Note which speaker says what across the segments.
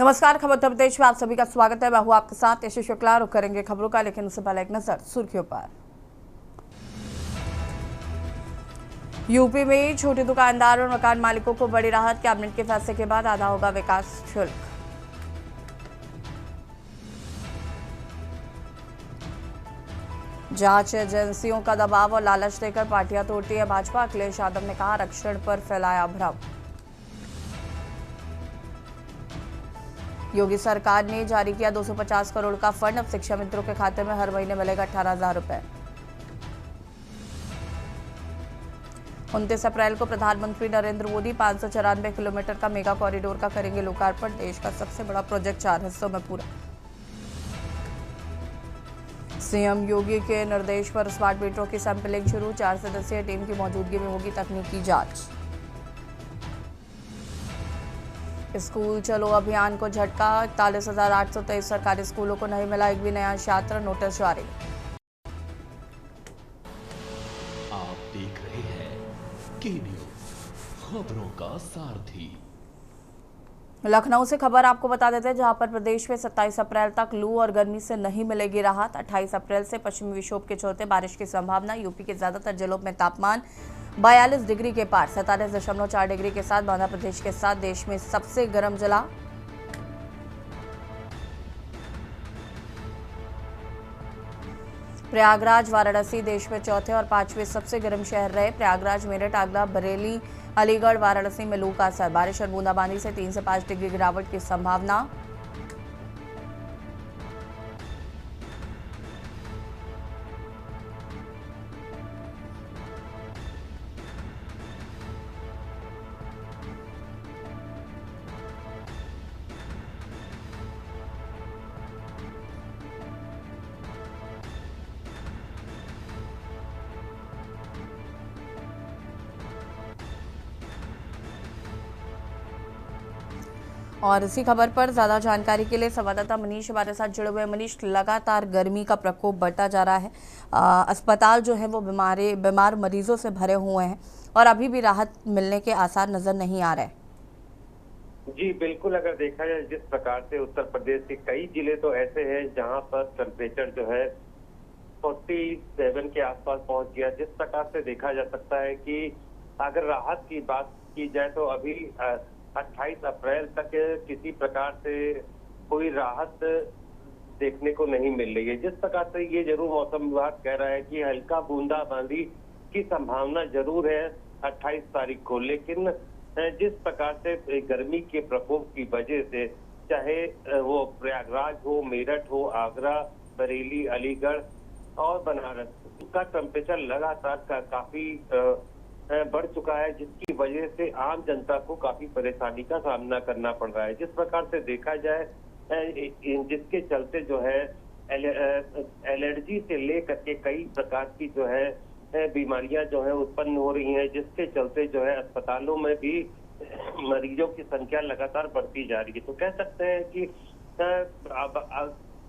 Speaker 1: नमस्कार, खबर उत्तर प्रदेश में आप सभी का स्वागत है। मैं हूं आपके साथ यशु शुक्ला। रुक करेंगे खबरों का, लेकिन उससे पहले एक नजर सुर्खियों पर। यूपी में छोटे दुकानदार और मकान मालिकों को बड़ी राहत। कैबिनेट के फैसले के बाद आधा होगा विकास शुल्क। जांच एजेंसियों का दबाव और लालच देकर पार्टियां तोड़ती है भाजपा। अखिलेश यादव ने कहा, आरक्षण पर फैलाया भ्रम। योगी सरकार ने जारी किया 250 करोड़ का फंड। अब शिक्षा मित्रों के खाते में हर महीने मिलेगा 18,000 रुपए। 29 अप्रैल को प्रधानमंत्री नरेंद्र मोदी 594 किलोमीटर का मेगा कॉरिडोर का करेंगे लोकार्पण। देश का सबसे बड़ा प्रोजेक्ट 4 हिस्सों में पूरा। सीएम योगी के निर्देश पर स्मार्ट मीटरों की सैंपलिंग शुरू। 4 सदस्यीय टीम की मौजूदगी में होगी तकनीकी जांच। स्कूल चलो अभियान को झटका। 41,823 सरकारी स्कूलों को नहीं मिला एक भी नया छात्र। नोटिस जारी।
Speaker 2: आप देख रहे हैं के न्यूज़, खबरों का सारथी।
Speaker 1: लखनऊ से खबर आपको बता देते हैं, जहां पर प्रदेश में 27 अप्रैल तक लू और गर्मी से नहीं मिलेगी राहत। 28 अप्रैल से पश्चिमी विक्षोभ के चलते बारिश की संभावना। यूपी के ज्यादातर जिलों में तापमान 42 डिग्री के पार। 47.4 डिग्री के साथ बांदा प्रदेश के साथ देश में सबसे गर्म जिला। प्रयागराज वाराणसी देश में चौथे और 5वें सबसे गर्म शहर रहे। प्रयागराज, मेरठ, आगरा, बरेली, अलीगढ़, वाराणसी में लू का असर। बारिश और बूंदाबांदी से 3 से 5 डिग्री गिरावट की संभावना। और इसी खबर पर ज्यादा जानकारी के लिए संवाददाता मनीष हमारे साथ जुड़े हुए हैं। मनीष, लगातार गर्मी का प्रकोप बढ़ता जा रहा है। अस्पताल जो है वो बीमार मरीजों से भरे हुए हैं और अभी भी राहत मिलने के आसार नजर नहीं आ रहे।
Speaker 3: जी बिल्कुल, अगर देखा जाए जिस प्रकार से उत्तर प्रदेश के कई जिले तो ऐसे हैं जहां पर टेम्परेचर जो है 47 के आसपास पहुंच गया। जिस प्रकार से देखा जा सकता है कि अगर राहत की बात की जाए तो अभी 28 अप्रैल तक किसी प्रकार से कोई राहत देखने को नहीं मिल रही है। जिस प्रकार से ये जरूर मौसम विभाग कह रहा है कि हल्का बूंदाबांदी की संभावना जरूर है 28 तारीख को, लेकिन जिस प्रकार से गर्मी के प्रकोप की वजह से चाहे वो प्रयागराज हो, मेरठ हो, आगरा, बरेली, अलीगढ़ और बनारस का टेम्परेचर लगातार काफी बढ़ चुका है, जिसकी वजह से आम जनता को काफी परेशानी का सामना करना पड़ रहा है। जिस प्रकार से देखा जाए जिसके चलते जो है एलर्जी से लेकर के कई प्रकार की जो है बीमारियां जो है उत्पन्न हो रही हैं, जिसके चलते जो है अस्पतालों में भी मरीजों की संख्या लगातार बढ़ती जा रही है। तो कह सकते हैं कि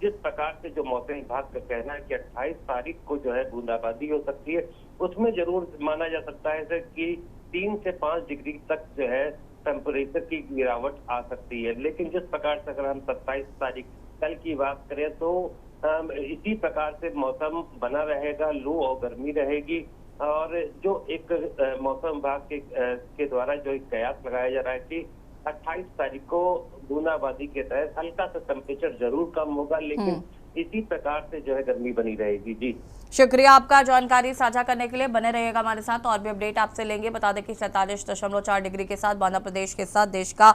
Speaker 3: जिस प्रकार से जो मौसम विभाग का कहना है कि 28 तारीख को जो है बूंदाबांदी हो सकती है, उसमें जरूर माना जा सकता है कि 3 से 5 डिग्री तक जो है टेम्परेचर की गिरावट आ सकती है। लेकिन जिस प्रकार से अगर हम 27 तारीख कल की बात करें तो इसी प्रकार से मौसम बना रहेगा, लू और गर्मी रहेगी। और जो एक मौसम विभाग के द्वारा जो एक कयास लगाया जा रहा है कि 28 तारीख को बूंदाबांदी के तहत हल्का सा टेम्परेचर जरूर कम होगा, लेकिन इसी प्रकार से जो है गर्मी बनी रहेगी। जी
Speaker 1: शुक्रिया आपका जानकारी साझा करने के लिए। बने रहेगा हमारे साथ, और भी अपडेट आपसे लेंगे। बता दें कि 47.4 डिग्री के साथ बांदा प्रदेश के साथ देश का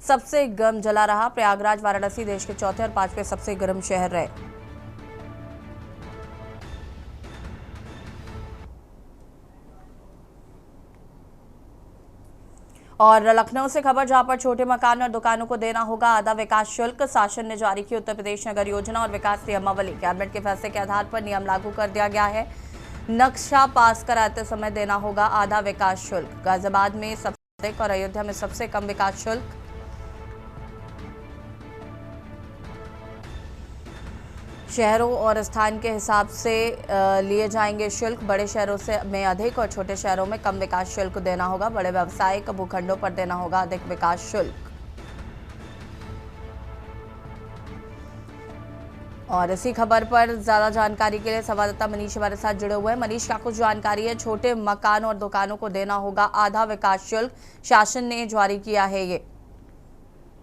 Speaker 1: सबसे गर्म जिला रहा। प्रयागराज वाराणसी देश के चौथे और 5वें सबसे गर्म शहर रहे। और लखनऊ से खबर, जहां पर छोटे मकान और दुकानों को देना होगा आधा विकास शुल्क। शासन ने जारी की उत्तर प्रदेश नगर योजना और विकास नियमावली। कैबिनेट के फैसले के आधार पर नियम लागू कर दिया गया है। नक्शा पास कराते समय देना होगा आधा विकास शुल्क। गाजियाबाद में सबसे अधिक और अयोध्या में सबसे कम विकास शुल्क। शहरों और स्थान के हिसाब से लिए जाएंगे शुल्क। बड़े शहरों से में अधिक और छोटे शहरों में कम विकास शुल्क देना होगा। बड़े व्यावसायिक भूखंडों पर देना होगा अधिक विकास शुल्क। और इसी खबर पर ज्यादा जानकारी के लिए संवाददाता मनीष हमारे साथ जुड़े हुए हैं। मनीष, क्या कुछ जानकारी है? छोटे मकान और दुकानों को देना होगा आधा विकास शुल्क, शासन ने जारी किया है ये।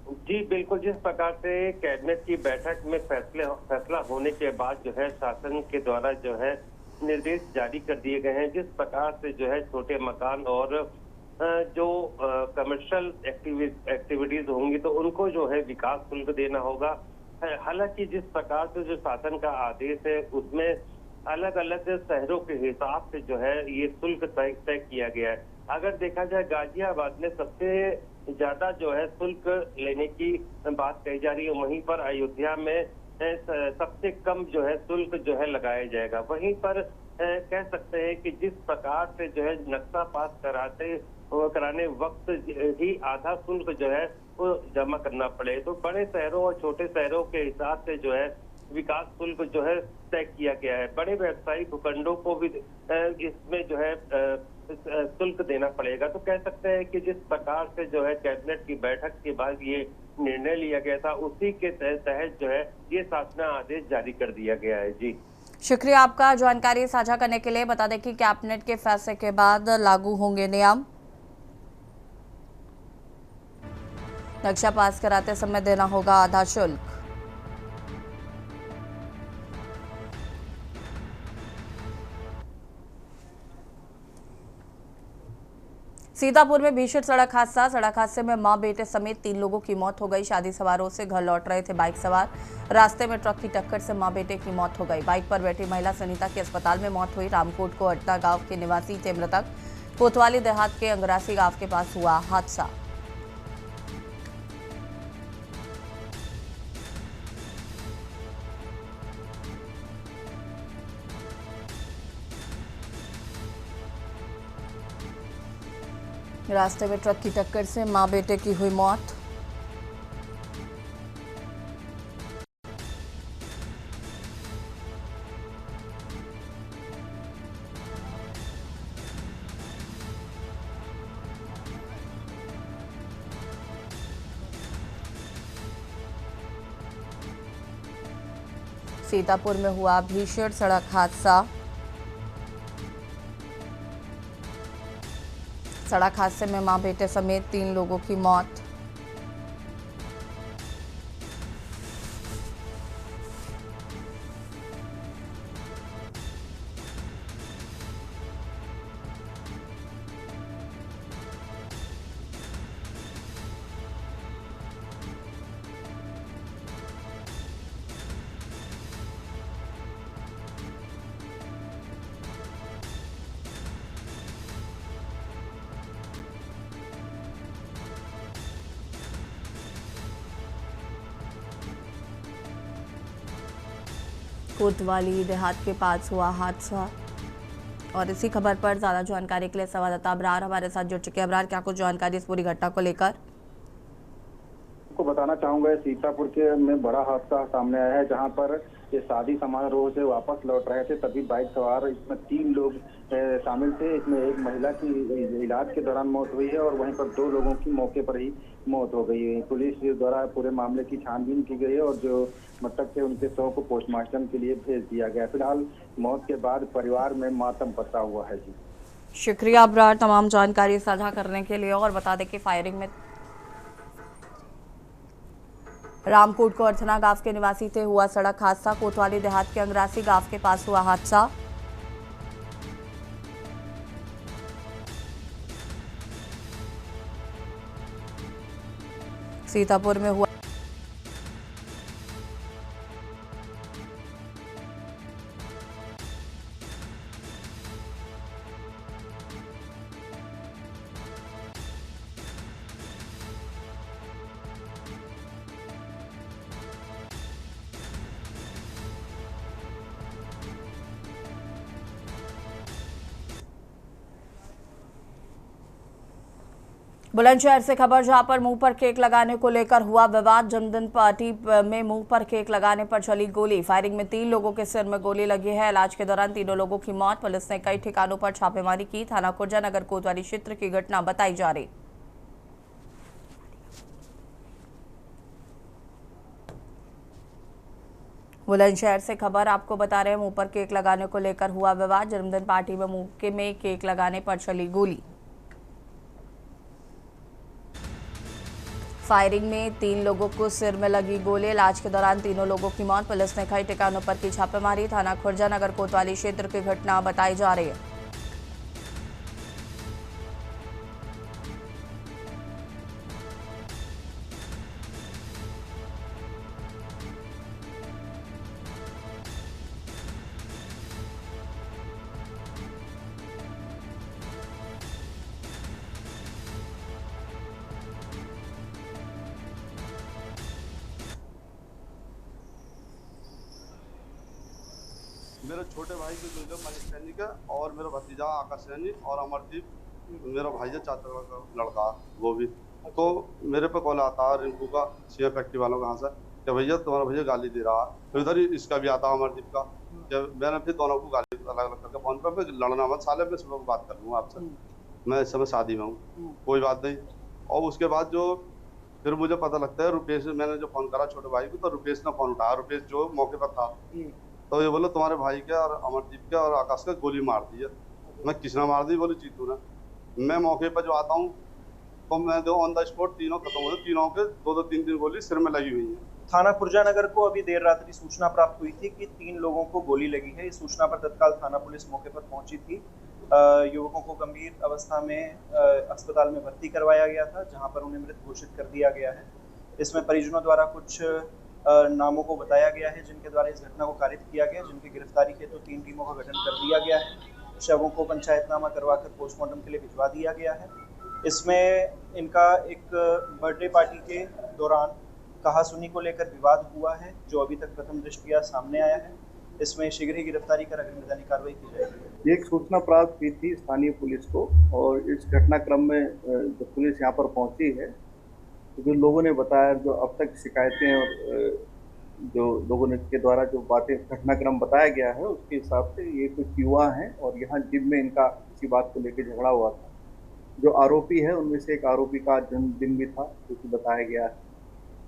Speaker 3: जी बिल्कुल, जिस प्रकार से कैबिनेट की बैठक में फैसला होने के बाद जो है शासन के द्वारा जो है निर्देश जारी कर दिए गए हैं, जिस प्रकार से जो है छोटे मकान और जो कमर्शियल एक्टिविटीज होंगी तो उनको जो है विकास शुल्क देना होगा। हालांकि जिस प्रकार से जो शासन का आदेश है उसमें अलग अलग शहरों के हिसाब से जो है ये शुल्क तय किया गया है। अगर देखा जाए गाजियाबाद में सबसे ज्यादा जो है शुल्क लेने की बात कही जा रही है, वहीं पर अयोध्या में सबसे कम जो है शुल्क जो है लगाया जाएगा। वहीं पर कह सकते हैं कि जिस प्रकार से जो है नक्शा पास कराने वक्त ही आधा शुल्क जो है वो जमा करना पड़े, तो बड़े शहरों और छोटे शहरों के हिसाब से जो है विकास शुल्क जो है तय किया गया है। बड़े व्यावसायिक भूखंडों को भी इसमें जो है शुल्क देना पड़ेगा। तो कह सकते हैं कि जिस प्रकार से जो है कैबिनेट की बैठक के बाद ये निर्णय लिया गया था, उसी के तहत जो है ये शासन आदेश जारी कर दिया गया है। जी
Speaker 1: शुक्रिया आपका जानकारी साझा करने के लिए। बता दें कि कैबिनेट के फैसले के बाद लागू होंगे नियम। नक्शा पास कराते समय देना होगा आधा शुल्क। सीतापुर में भीषण सड़क हादसे में मां बेटे समेत 3 लोगों की मौत हो गई। शादी समारोह से घर लौट रहे थे बाइक सवार, रास्ते में ट्रक की टक्कर से मां बेटे की मौत हो गई। बाइक पर बैठी महिला सनीता की अस्पताल में मौत हुई। रामकोट को अड्डा गांव के निवासी थे मृतक। कोतवाली देहात के अंगरासी गांव के पास हुआ हादसा। रास्ते में ट्रक की टक्कर से मां बेटे की हुई मौत। सीतापुर में हुआ भीषण सड़क हादसा। सड़क हादसे में मां बेटे समेत 3 लोगों की मौत। कोतवाली देहात के पास हुआ हादसा। और इसी खबर पर ज्यादा जानकारी के लिए संवाददाता अबरार हमारे साथ जुड़ चुके हैं। अबरार, क्या कुछ जानकारी इस पूरी घटना को लेकर?
Speaker 4: को बताना चाहूंगा, सीतापुर के में बड़ा हादसा सामने आया है, जहां पर ये शादी समारोह से वापस लौट रहे थे, तभी बाइक सवार इसमें 3 लोग शामिल थे। इसमें एक महिला की इलाज के दौरान मौत हुई है और वहीं पर 2 लोगों की मौके पर ही मौत हो गई है। पुलिस द्वारा पूरे मामले की छानबीन की गई है और जो मृतक थे उनके शव को पोस्टमार्टम के लिए भेज दिया गया। फिलहाल मौत के बाद परिवार में मातम पसरा हुआ है। जी
Speaker 1: शुक्रिया अबरार तमाम जानकारी साझा करने के लिए। और बता दें कि फायरिंग में रामकोट को अर्थना गांव के निवासी थे हुआ सड़क हादसा। कोतवाली देहात के अंगरासी गांव के पास हुआ हादसा। सीतापुर में हुआ बुलंदशहर से खबर, जहां पर मुंह पर केक लगाने को लेकर हुआ विवाद। जन्मदिन पार्टी में मुंह पर केक लगाने पर चली गोली। फायरिंग में 3 लोगों के सिर में गोली लगी है। इलाज के दौरान 3 लोगों की मौत। पुलिस ने कई ठिकानों पर छापेमारी की। थाना खुर्जा नगर कोतवाली क्षेत्र की घटना बताई जा रही। बुलंदशहर से खबर आपको बता रहे हैं, मुंह पर केक लगाने को लेकर हुआ विवाद। जन्मदिन पार्टी में मुंह में केक लगाने पर चली गोली। फायरिंग में 3 लोगों को सिर में लगी गोली। इलाज के दौरान तीनों लोगों की मौत। पुलिस ने कई ठिकानों पर की छापेमारी। थाना खुर्जा नगर कोतवाली क्षेत्र की घटना बताई जा रही है।
Speaker 5: मेरे छोटे भाई के जो मनीष सैनी का और मेरा भतीजा आकाश सैनी और अमरदीप मेरा भाई है, चाचा का लड़का वो भी। तो मेरे पे कॉल आता है रिंकू का सीएफ फैक्ट्री वालों कहाँ से कि भैया तुम्हारा भैया गाली दे रहा है। तो इधर ही इसका भी आता अमरदीप का। जब मैंने फिर दोनों को गाली अलग अलग करके फोन पर लड़ना मत साले, मैं सुबह को बात कर लूँगा आपसे, मैं इस समय शादी में हूँ, कोई बात नहीं। और उसके बाद जो फिर मुझे पता लगता है रुपेश, मैंने जो फोन करा छोटे भाई को तो रुपेश ने फोन उठाया। रुपेश जो मौके पर था तो ये बोले तुम्हारे भाई के और अमरदीप के और आकाश का गोली मार दी है। मैं किसने मार दी? बोले जीतू ने। मैं मौके पर जो आता हूँ तो मैं जो ऑन द स्पॉट तीनों खत्म हो गए। तीनों के 2-3 गोली सिर में लगी हुई है।
Speaker 6: थाना खुर्जा नगर को अभी देर रात्रि सूचना प्राप्त हुई थी कि 3 लोगों को गोली लगी है। इस सूचना पर तत्काल थाना पुलिस मौके पर पहुंची थी। युवकों को गंभीर अवस्था में अस्पताल में भर्ती करवाया गया था, जहां पर उन्हें मृत घोषित कर दिया गया है। इसमें परिजनों द्वारा कुछ नामों को बताया गया है जिनके द्वारा इस घटना को कारित किया गया, जिनकी गिरफ्तारी के तो 3 टीमों का गठन कर दिया गया है। शवों को पंचायतनामा करवाकर पोस्टमार्टम के लिए भिजवा दिया गया है। इसमें इनका एक बर्थडे पार्टी के दौरान कहासुनी को लेकर विवाद हुआ है, जो अभी तक प्रथम दृष्टया सामने आया है। इसमें शीघ्र ही गिरफ्तारी कर अग्रिम विधायी कार्रवाई की जाएगी।
Speaker 7: एक सूचना प्राप्त हुई थी स्थानीय पुलिस को और इस घटनाक्रम में जो पुलिस यहाँ पर पहुंची है, जो लोगों ने बताया, जो अब तक शिकायतें और जो लोगों ने के द्वारा जो बातें घटनाक्रम बताया गया है उसके हिसाब से ये कुछ युवा हैं और यहाँ जिम में इनका किसी बात को लेकर झगड़ा हुआ था। जो आरोपी है उनमें से एक आरोपी का जन्मदिन भी था, जो कि बताया गया है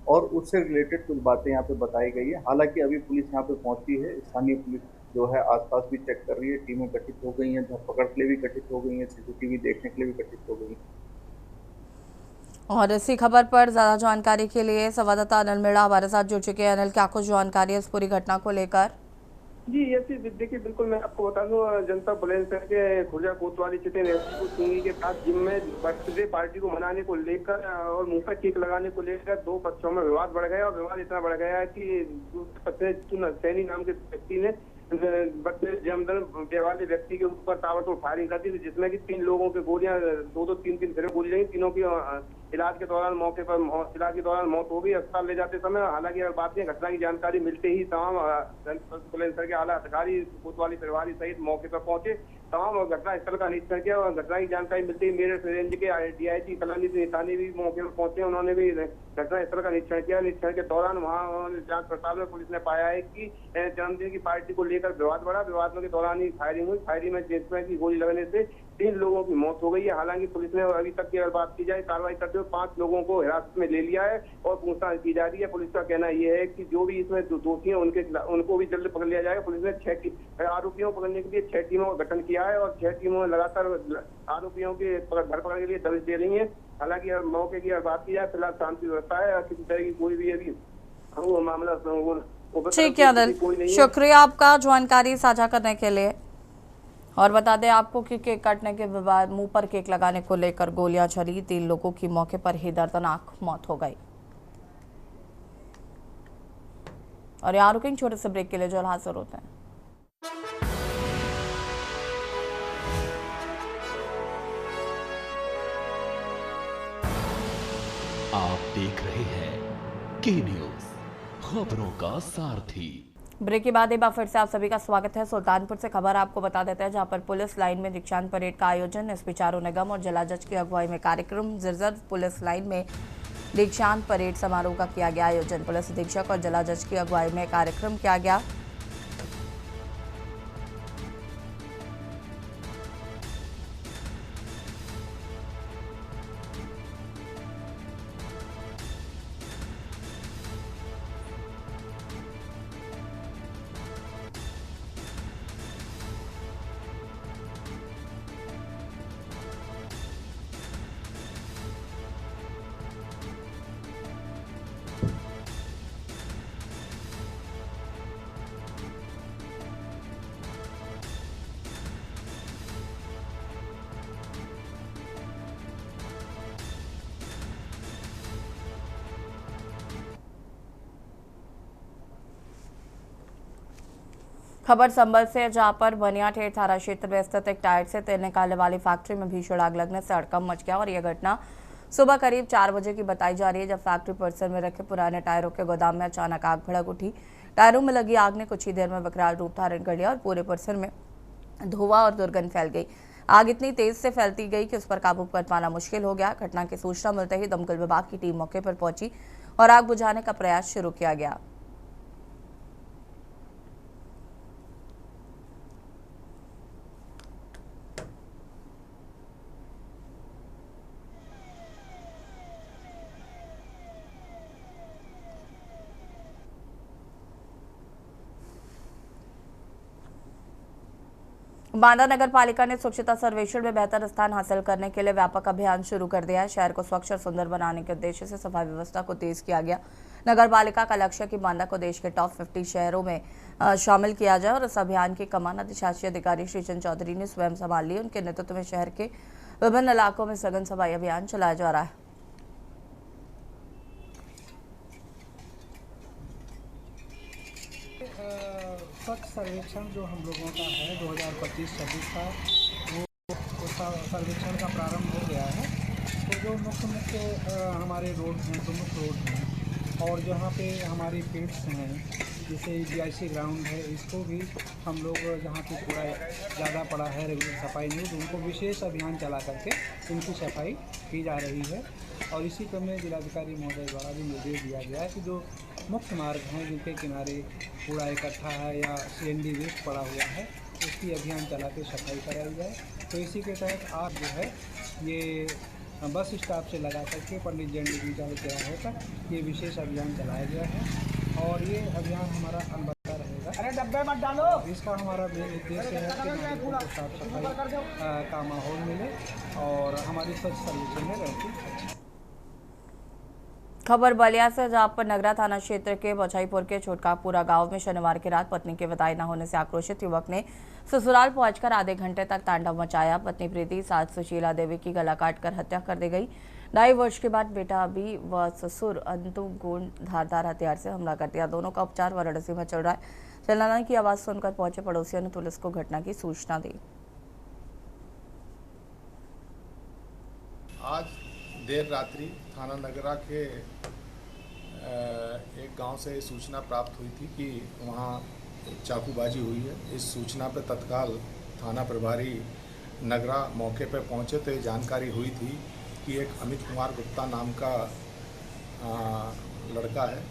Speaker 7: और उससे रिलेटेड कुछ बातें यहाँ पे बताई गई है। हालांकि अभी पुलिस यहाँ पे पहुंची है, स्थानीय पुलिस जो है आसपास भी चेक कर रही है, टीमें गठित हो गई हैं, धरपकड़ के लिए भी गठित हो गई हैं, सीसीटीवी देखने के लिए भी गठित हो गई हैं।
Speaker 1: और इसी खबर पर ज्यादा जानकारी के लिए संवाददाता अनिल मेड़ा हमारे साथ जुड़ चुके हैं। अनिल, क्या कुछ जानकारी है इस पूरी घटना को लेकर?
Speaker 8: जी ऐसी देखिए, बिल्कुल मैं आपको बता दूं, जनता बुलंदशहर के खुर्जा कोतवाली सिटी सिंगी के साथ जिम में बर्थडे पार्टी को मनाने को लेकर और मुंह पर केक लगाने को लेकर 2 पक्षों में विवाद बढ़ गया। और विवाद इतना बढ़ गया है कि सैनी नाम के व्यक्ति ने जन्मदिन वाले व्यक्ति के ऊपर ताबड़तोड़ फायरिंग कर दी, जिसमें कि 3 लोगों की गोलियां 2-3 फिर गोली लगी। तीनों की इलाज के दौरान मौत हो गई अस्पताल ले जाते समय। हालांकि अगर बात घटना की जानकारी मिलते ही तमाम बुलंदशहर के आला अधिकारी कोतवाली परिवार सहित मौके पर पहुंचे। तमाम घटना स्थल का निरीक्षण किया और घटना की जानकारी मिलते ही मेरठ रेंज के डीआईजी कलानीत निशानी भी मौके पर पहुंचे। उन्होंने भी घटना स्थल का निरीक्षण किया। निरीक्षण के दौरान वहां जांच पड़ताल में पुलिस ने पाया है कि जन्मदिन की पार्टी को लेकर विवाद बढ़ा। विवाद के दौरान ही फायरिंग हुई। फायरिंग में जिसमें की गोली लगने से 3 लोगों की मौत हो गई है। हालांकि पुलिस ने अभी तक की अगर बात की जाए कार्रवाई करते हुए 5 लोगों को हिरासत में ले लिया है और पूछताछ की जा रही है। पुलिस का कहना यह है कि जो भी इसमें दोषी हैं उनको भी जल्द पकड़ लिया जाएगा। पुलिस ने 6 आरोपियों को पकड़ने के लिए 6 टीमों का गठन किया है और 6 टीमों में लगातार आरोपियों की धरपकड़ के लिए दबिश दे रही है। हालांकि मौके की अगर बात की जाए फिलहाल शांति व्यवस्था है, किसी तरह की कोई भी अभी मामला
Speaker 1: ठीक है अनिल, शुक्रिया आपका जानकारी साझा करने के लिए। और बता दें आपको कि केक काटने के विवाद, मुंह पर केक लगाने को लेकर गोलियां चली, 3 लोगों की मौके पर ही दर्दनाक मौत हो गई। और यहाँ रुकेंगे छोटे से ब्रेक के लिए, जो हाजिर होते हैं।
Speaker 2: आप देख रहे हैं के न्यूज, खबरों का सारथी।
Speaker 1: ब्रेक के बाद एक बार फिर से आप सभी का स्वागत है। सुल्तानपुर से खबर आपको बता देते हैं, जहां पर पुलिस लाइन में दीक्षांत परेड का आयोजन एसपी चारों निगम और जिला जज की अगुवाई में कार्यक्रम। जिरजर पुलिस लाइन में दीक्षांत परेड समारोह का किया गया आयोजन। पुलिस अधीक्षक और जिला जज की अगुवाई में कार्यक्रम किया गया। खबर संभल से, जहां पर बनियाठेर थाना क्षेत्र में स्थित एक टायर से तेल निकालने वाली फैक्ट्री में भीषण आग लगने से हड़कंप मच गया और यह घटना सुबह करीब 4 बजे की बताई जा रही है, जब फैक्ट्री परिसर में रखे पुराने टायरों के गोदाम में अचानक आग भड़क उठी। टायरों में लगी आग ने कुछ ही देर में विकराल रूप धारण कर लिया और पूरे परिसर में धुआं और दुर्गंध फैल गई। आग इतनी तेज से फैलती गई कि उस पर काबू कर पाना मुश्किल हो गया। घटना की सूचना मिलते ही दमकल विभाग की टीम मौके पर पहुंची और आग बुझाने का प्रयास शुरू किया गया। बांदा नगर पालिका ने स्वच्छता सर्वेक्षण में बेहतर स्थान हासिल करने के लिए व्यापक अभियान शुरू कर दिया है। शहर को स्वच्छ और सुंदर बनाने के उद्देश्य से सफाई व्यवस्था को तेज किया गया। नगर पालिका का लक्ष्य है कि बांदा को देश के टॉप 50 शहरों में शामिल किया जाए और इस अभियान की कमान अधिशासी अधिकारी श्रीचंद चौधरी ने स्वयं संभाल ली। उनके नेतृत्व में शहर के विभिन्न इलाकों में सघन सफाई अभियान चलाया जा रहा है।
Speaker 9: स्वच्छ सर्वेक्षण जो हम लोगों का है 2025-26 का वो सर्वेक्षण का प्रारंभ हो गया है। तो जो मुख्य हमारे रोड हैं, प्रमुख रोड हैं और जहाँ पे हमारी फील्ड्स हैं, जैसे DIC ग्राउंड है, इसको भी हम लोग जहाँ पे कूड़ा ज़्यादा पड़ा है, रेगुलर सफाई नहीं, तो उनको विशेष अभियान चला करके इनकी सफाई की जा रही है। और इसी क्रम में जिलाधिकारी महोदय द्वारा भी निर्देश दिया गया है कि जो मुख्य मार्ग हैं जिनके किनारे कूड़ा इकट्ठा है या CND वेस्ट पड़ा हुआ है, उसकी अभियान चला के सफाई कराई जाए। तो इसी के तहत आज जो है ये बस स्टॉप से लगा करके पंडित जैन चौराहे तक ये विशेष अभियान चलाया गया है और ये अभियान हमारा अनबता रहेगा। अरे डब्बे मत डालो। इसका हमारा मेन उद्देश्य है कि नागरिकों को साफ सफाई का माहौल मिले और हमारी स्वच्छ सर्वेक्षण में रहती।
Speaker 1: खबर बलिया से, जहां पर नगरा थाना क्षेत्र के बछाईपुर के छोटकापुरा गांव में शनिवार की रात पत्नी के विदाई न होने से आक्रोशित युवक ने ससुराल पहुंचकर आधे घंटे तक तांडव मचाया। पत्नी प्रीति सास सुशीला देवी की गला काटकर हत्या कर दी गई। 2.5 वर्ष के बाद बेटा अभी व ससुर अंतु गुण धारदार हथियार से हमला कर दिया। दोनों का उपचार वाराणसी में चल रहा है। चिल्लाने की आवाज सुनकर पहुंचे पड़ोसियों ने पुलिस को घटना की सूचना दी।
Speaker 10: आज देर रात्रि थाना नगरा के एक गांव से सूचना प्राप्त हुई थी कि वहां चाकूबाजी हुई है। इस सूचना पर तत्काल थाना प्रभारी नगरा मौके पर पहुंचे तो ये जानकारी हुई थी कि एक अमित कुमार गुप्ता नाम का लड़का है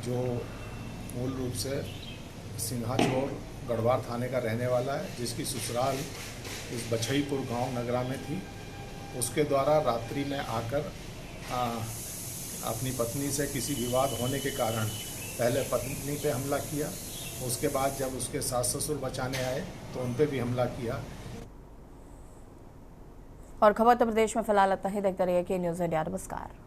Speaker 10: जो मूल रूप से सिंघाचोर गढ़वार थाने का रहने वाला है, जिसकी ससुराल इस बछईपुर गांव नगरा में थी। उसके द्वारा रात्रि में आकर अपनी पत्नी से किसी विवाद होने के कारण पहले पत्नी पे हमला किया, उसके बाद जब उसके सास ससुर बचाने आए तो उन पे भी हमला किया।
Speaker 1: और खबर उत्तर प्रदेश में फिलहाल इतना ही। देखते रहिए कि न्यूज़ इंडिया। नमस्कार।